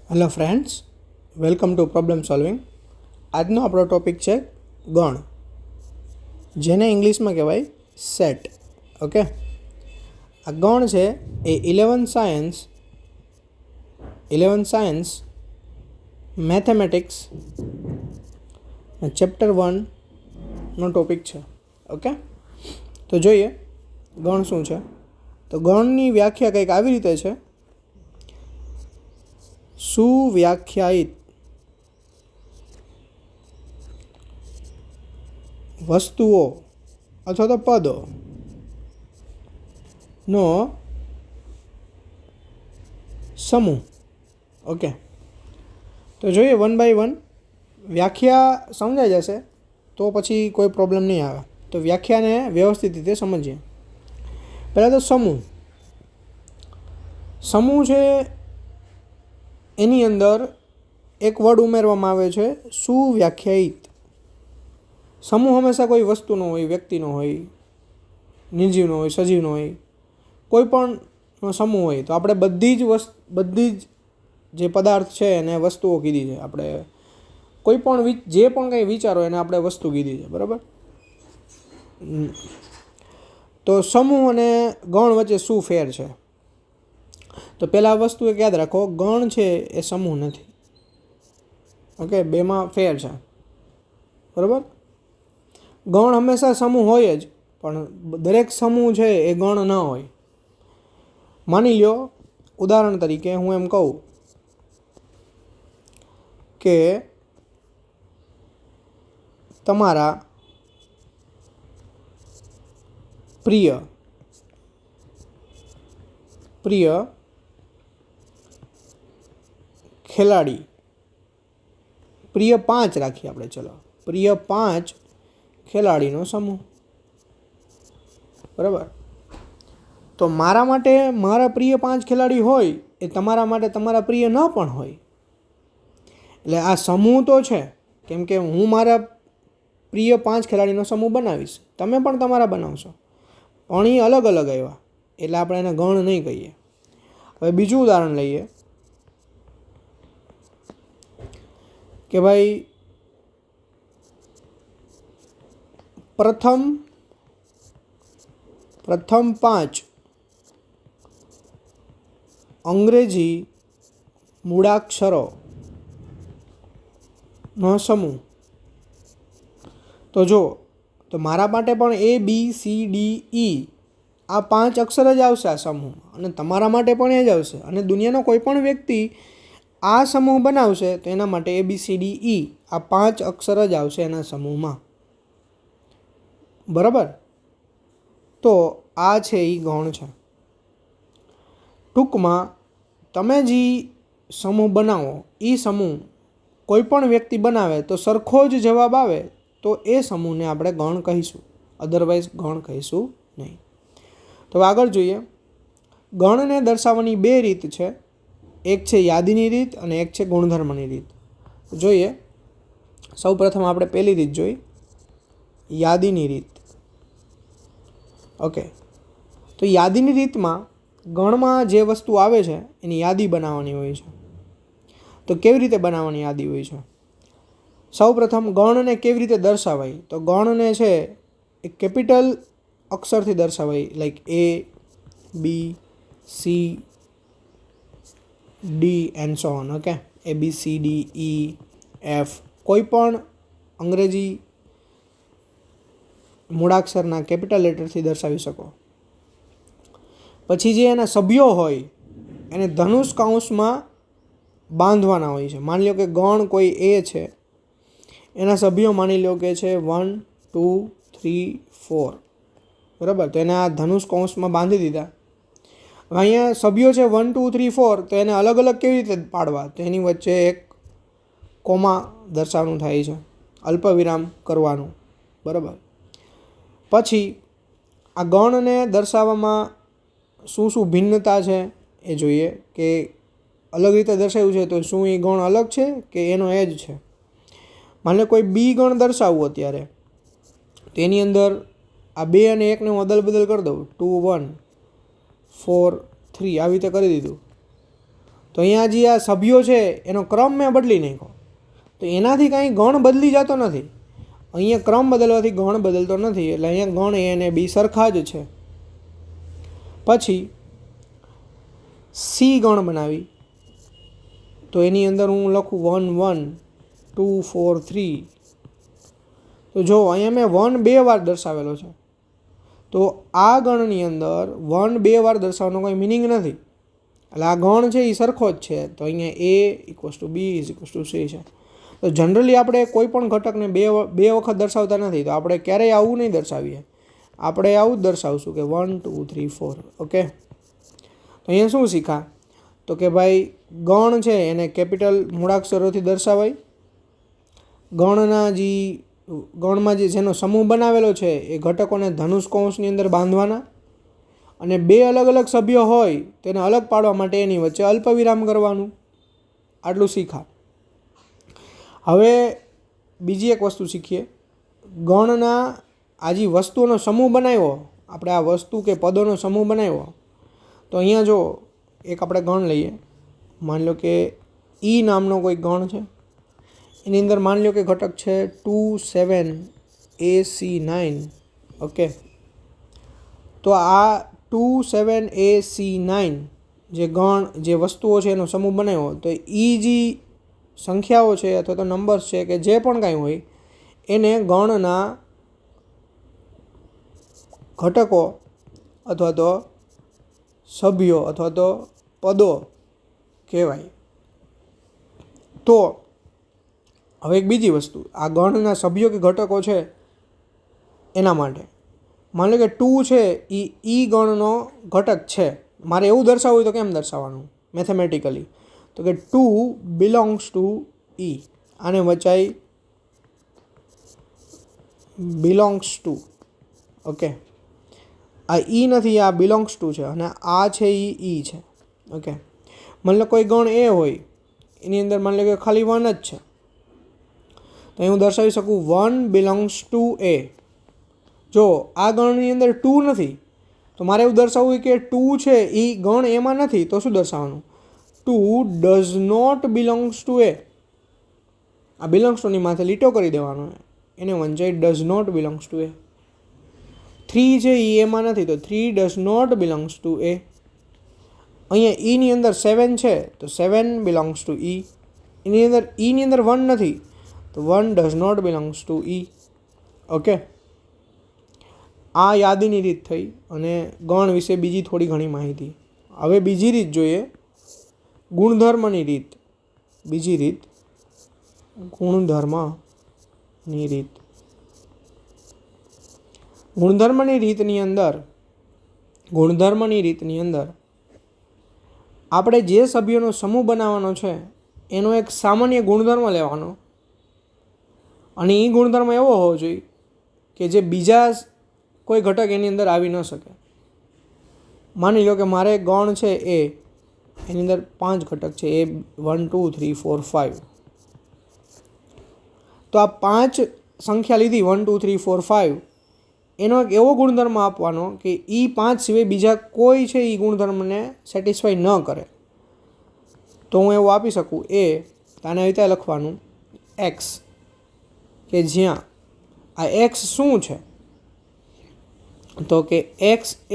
Hello friends, welcome to problem solving. આજનો આપણો topic છે ગણ, જેને ઇંગ્લિશમાં કહેવાય સેટ. ઓકે, આ ગણ છે એ 11th સાયન્સ મેથેમેટિક્સ ચેપ્ટર 1નો ટોપિક છે. ઓકે, તો જોઈએ ગણ શું છે. તો ગણની વ્યાખ્યા કંઈક આવી રીતે છે: સુવ્યાખ્યાયિત વસ્તુઓ અથવા તો પદો નો સમૂહ. ઓકે, તો જોઈએ વન બાય વન. વ્યાખ્યા સમજાઈ જશે તો પછી કોઈ પ્રોબ્લેમ નહીં આવે. તો વ્યાખ્યાને વ્યવસ્થિત રીતે સમજીએ. પહેલાં તો સમૂહ છે, એની અંદર એક વર્ડ ઉમેરવામાં આવે છે સુવ્યાખ્યાયિત. સમૂહ હંમેશા કોઈ વસ્તુનો હોય, વ્યક્તિનો હોય, નિર્જીવનો હોય, સજીવનો હોય, કોઈ પણનો સમૂહ હોય. તો આપણે બધી જ જે પદાર્થ છે એને વસ્તુઓ કીધી છે. આપણે કોઈ પણ જે પણ કંઈ વિચારો એને આપણે વસ્તુ કીધી છે, બરાબર. તો સમૂહ અને ગણ વચ્ચે શું ફેર છે? તો પહેલાં વસ્તુ એક યાદ રાખો, ગણ છે એ સમૂહ નથી. ઓકે, બેમાં ફેર છે, બરાબર. ગણ હંમેશા સમૂહ હોય જ, પણ દરેક સમૂહ છે એ ગણ ન હોય. માની લો, ઉદાહરણ તરીકે હું એમ કહું કે તમારા પ્રિય ખેલાડી, પ્રિય 5 રાખીએ આપણે, ચલો, પ્રિય 5 ખેલાડીનો સમૂહ, બરાબર. તો મારા માટે મારા પ્રિય 5 ખેલાડી હોય, એ તમારા માટે તમારા પ્રિય ન પણ હોય. એટલે આ સમૂહ તો છે, કેમ કે હું મારા પ્રિય 5 ખેલાડીનો સમૂહ બનાવીશ, તમે પણ તમારા બનાવશો, પણ એ અલગ અલગ આવ્યા, એટલે આપણે એને ગણ નહીં કહીએ. હવે બીજું ઉદાહરણ લઈએ કે ભાઈ પ્રથમ 5 અંગ્રેજી મૂળાક્ષરોનો સમૂહ. તો જો, તો મારા માટે પણ ABCDE આ 5 અક્ષર જ આવશે આ સમૂહ, અને તમારા માટે પણ એ જ આવશે. અને દુનિયાનો કોઈ પણ વ્યક્તિ આ સમૂહ બનાવશે તો એના માટે ABCDE આ 5 અક્ષર જ આવશે એના સમૂહમાં, બરાબર. તો આ છે એ ગણ છે. ટૂંકમાં તમે જે સમૂહ બનાવો એ સમૂહ કોઈ પણ વ્યક્તિ બનાવે તો સરખો જ જવાબ આવે તો એ સમૂહને આપણે ગણ કહીશું, અધરવાઇઝ ગણ કહીશું નહીં. તો આગળ જોઈએ. ગણને દર્શાવવાની 2 રીત છે. એક છે યાદીની રીત અને એક છે ગુણધર્મની રીત. જોઈએ, સૌ પ્રથમ આપણે પહેલી રીત જોઈ, યાદીની રીત. ઓકે, તો યાદીની રીતમાં ગણમાં જે વસ્તુ આવે છે એની યાદી બનાવવાની હોય છે. તો કેવી રીતે બનાવવાની યાદી હોય છે? સૌ પ્રથમ ગણને કેવી રીતે દર્શાવાય? તો ગણને છે એ કેપિટલ અક્ષરથી દર્શાવાય, like ABCD and so on. Okay, ABCDEF કોઈ પણ અંગ્રેજી મૂળાક્ષરના કેપિટલ લેટરથી દર્શાવી શકો. પછી જે એના સભ્યો હોય એને ધનુષ કૌંસમાં બાંધવાના હોય છે. માની લો કે ગણ કોઈ એ છે, એના સભ્યો માની લો કે છે 1 2 3 4, બરાબર. તો એને આ ધનુષ કૌંસમાં બાંધી દીધા. હવે અહીંયા સભ્યો છે 1 2 3 4, તો એને અલગ અલગ કેવી રીતે પાડવા? તો એની વચ્ચે એક કોમા દર્શાવવાનું થાય છે, અલ્પવિરામ કરવાનું, બરાબર. પછી આ ગણને દર્શાવવામાં શું શું ભિન્નતા છે એ જોઈએ, કે અલગ રીતે દર્શાવ્યું છે તો શું એ ગણ અલગ છે કે એનો એ જ છે. માની લો કોઈ બી ગણ દર્શાવવું અત્યારે, તો એની અંદર આ 2 અને 1ને હું અદલ બદલ કરી દઉં, 2 1 4 3 આવી રીતે કરી દીધું, તો અહીંયા જે આ સભ્યો છે એનો ક્રમ મેં બદલી નાખ્યો, તો એનાથી કાંઈ ગણ બદલી જતો નથી. અહીંયા ક્રમ બદલવાથી ગણ બદલતો નથી, એટલે અહીંયા ગણ એ અને બી સરખા જ છે. પછી સી ગણ બનાવી, તો એની અંદર હું લખું 1 1 2 4 3. તો જો અહીંયા મેં 1 2 વાર દર્શાવેલો છે, તો આ ગણની અંદર 1 2 વાર દર્શાવવાનો કોઈ મિનિંગ નથી. એટલે આ ગણ છે એ સરખો જ છે. તો અહીંયા A = B = C છે. તો જનરલી આપણે કોઈ પણ ઘટકને બે વખત દર્શાવતા નથી, તો આપણે ક્યારેય આવું નહીં દર્શાવીએ. આપણે આવું જ દર્શાવશું કે 1 2 3 4. ઓકે, તો અહીંયા શું શીખા? તો કે ભાઈ ગણ છે એને કેપિટલ મૂળાક્ષરોથી દર્શાવાય. ગણમાં જેનો સમૂહ બનાવેલો છે એ ઘટકોને ધનુષ કૌંસની અંદર બાંધવાના, અને બે અલગ અલગ સભ્યો હોય તેને અલગ પાડવા માટે એની વચ્ચે અલ્પવિરામ કરવાનું. આટલું શીખા. હવે બીજી એક વસ્તુ શીખીએ. ગણના આ જે વસ્તુઓનો સમૂહ બનાવ્યો, આપણે આ વસ્તુ કે પદોનો સમૂહ બનાવ્યો, તો અહીંયા જો એક આપણે ગણ લઈએ. માની લો કે ઈ નામનો કોઈ ગણ છે, એની અંદર માની લો કે ઘટક છે 2 7 AC9. ઓકે, તો આ 2 7 AC9 જે વસ્તુઓ છે એનો સમૂહ બનાવ્યો, તો એ જે સંખ્યાઓ છે અથવા તો નંબર્સ છે કે જે પણ કાંઈ હોય એને ગણના ઘટકો અથવા તો સભ્યો અથવા તો પદો કહેવાય. તો હવે એક બીજી વસ્તુ, આ ગણના સભ્યો કે ઘટકો છે એના માટે માની લો કે 2 છે એ ઈ ગણનો ઘટક છે. મારે એવું દર્શાવવું હોય તો કેમ દર્શાવવાનું મેથેમેટિકલી? તો કે 2 belongs to E. આને વચાઈ belongs to. ઓકે, આ ઈ નથી, આ belongs to છે, અને આ છે એ ઈ છે. ઓકે, માની લો કોઈ ગણ એ હોય, એની અંદર માની લો કે ખાલી 1 જ છે, તો હું દર્શાવી શકું 1 belongs to A. જો આ ગણની અંદર 2 નથી, તો મારે એવું દર્શાવવું કે 2 છે એ ગણ એમાં નથી, તો શું દર્શાવવાનું? 2 does not belongs to A. આ belongs to ની માથે લીટો કરી દેવાનો, એને વંચાઈ does not belongs to A. 3 છે એ એમાં નથી, તો 3 does not belongs to A. અહીંયા E ની અંદર 7 છે, તો 7 belongs to E. એની અંદર E ની અંદર 1 નથી, તો 1 does not belongs to E. Okay, આ યાદીની રીત થઈ અને ગણ વિશે બીજી થોડી ઘણી માહિતી. હવે બીજી રીત જોઈએ, ગુણધર્મની રીત. બીજી રીત ગુણધર્મની રીત. ગુણધર્મની રીતની અંદર આપણે જે સભ્યોનો સમૂહ બનાવવાનો છે એનો એક સામાન્ય ગુણધર્મ લેવાનો, અને એ ગુણધર્મ એવો હોવો જોઈએ કે જે બીજા કોઈ ઘટક એની અંદર આવી ન શકે. માની લો કે મારે ગણ છે એ, એની અંદર 5 ઘટક છે, એ 1 2 3 4 5. તો આ 5 સંખ્યા લીધી 1 2 3 4 5, એનો એક એવો ગુણધર્મ આપવાનો કે એ 5 સિવાય બીજા કોઈ છે એ ગુણધર્મને સેટિસ્ફાઈ ન કરે. તો હું એવું આપી શકું એ, આને રીતે લખવાનું x, કે જ્યાં આ x શું છે? તો કે x એ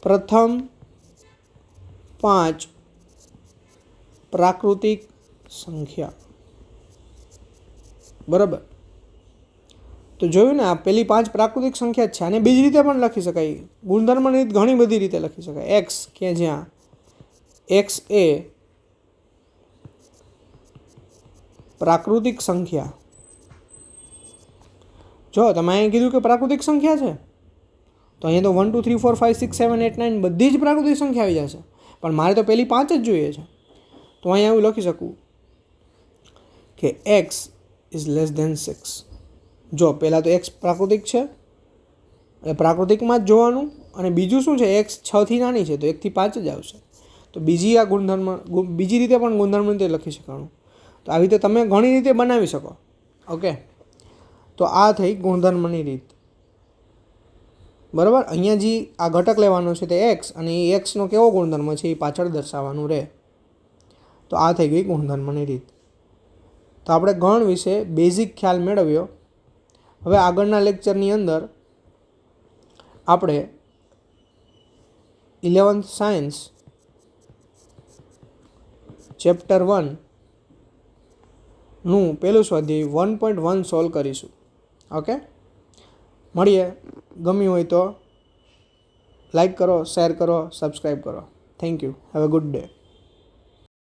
પ્રથમ 5 પ્રાકૃતિક સંખ્યા. બરાબર, તો જોયું ને, આ પેલી 5 પ્રાકૃતિક સંખ્યા જ છે. અને બીજી રીતે પણ લખી શકાય, ગુણધર્મની રીત ઘણી બધી રીતે લખી શકાય. x કે જ્યાં x એ પ્રાકૃતિક સંખ્યા. જો તમે અહીં કીધું કે પ્રાકૃતિક સંખ્યા છે, તો અહીંયા તો 1 2 3 4 5 6 7 8 9 બધી જ પ્રાકૃતિક સંખ્યા આવી જશે, પણ મારે તો પેલી 5 જ જોઈએ છે. તો અહીંયા એવું લખી શકું કે x is less than 6. જો પહેલાં તો x પ્રાકૃતિક છે, એ પ્રાકૃતિકમાં જ જોવાનું, અને બીજું શું છે, x 6 થી નાની છે, તો 1 થી 5 જ આવશે. તો બીજી આ ગુણધર્મ બીજી રીતે પણ ગુણધર્મ રીતે લખી શકવાનું. તો આવી રીતે તમે ઘણી રીતે બનાવી શકો. ઓકે, તો આ થઈ ગુણધર્મની રીત. બરાબર. અહીંયા જે આ ઘટક લેવાનો છે તે એક્સ, અને એ એક્સનો કેવો ગુણધર્મ છે એ પાછળ દર્શાવવાનું રહે. તો આ થઈ ગઈ ગુણધર્મની રીત. તો આપણે ગણ વિશે બેઝિક ખ્યાલ મેળવ્યો. હવે આગળના લેક્ચરની અંદર આપણે 11th સાયન્સ ચેપ્ટર 1નું પહેલું સ્વાધ્યાય 1.1 સોલ્વ કરીશું. ઓકે, મળીએ. ગમ્યું હોય તો લાઈક કરો, શેર કરો, સબસ્ક્રાઈબ કરો. Thank you. Have a good day.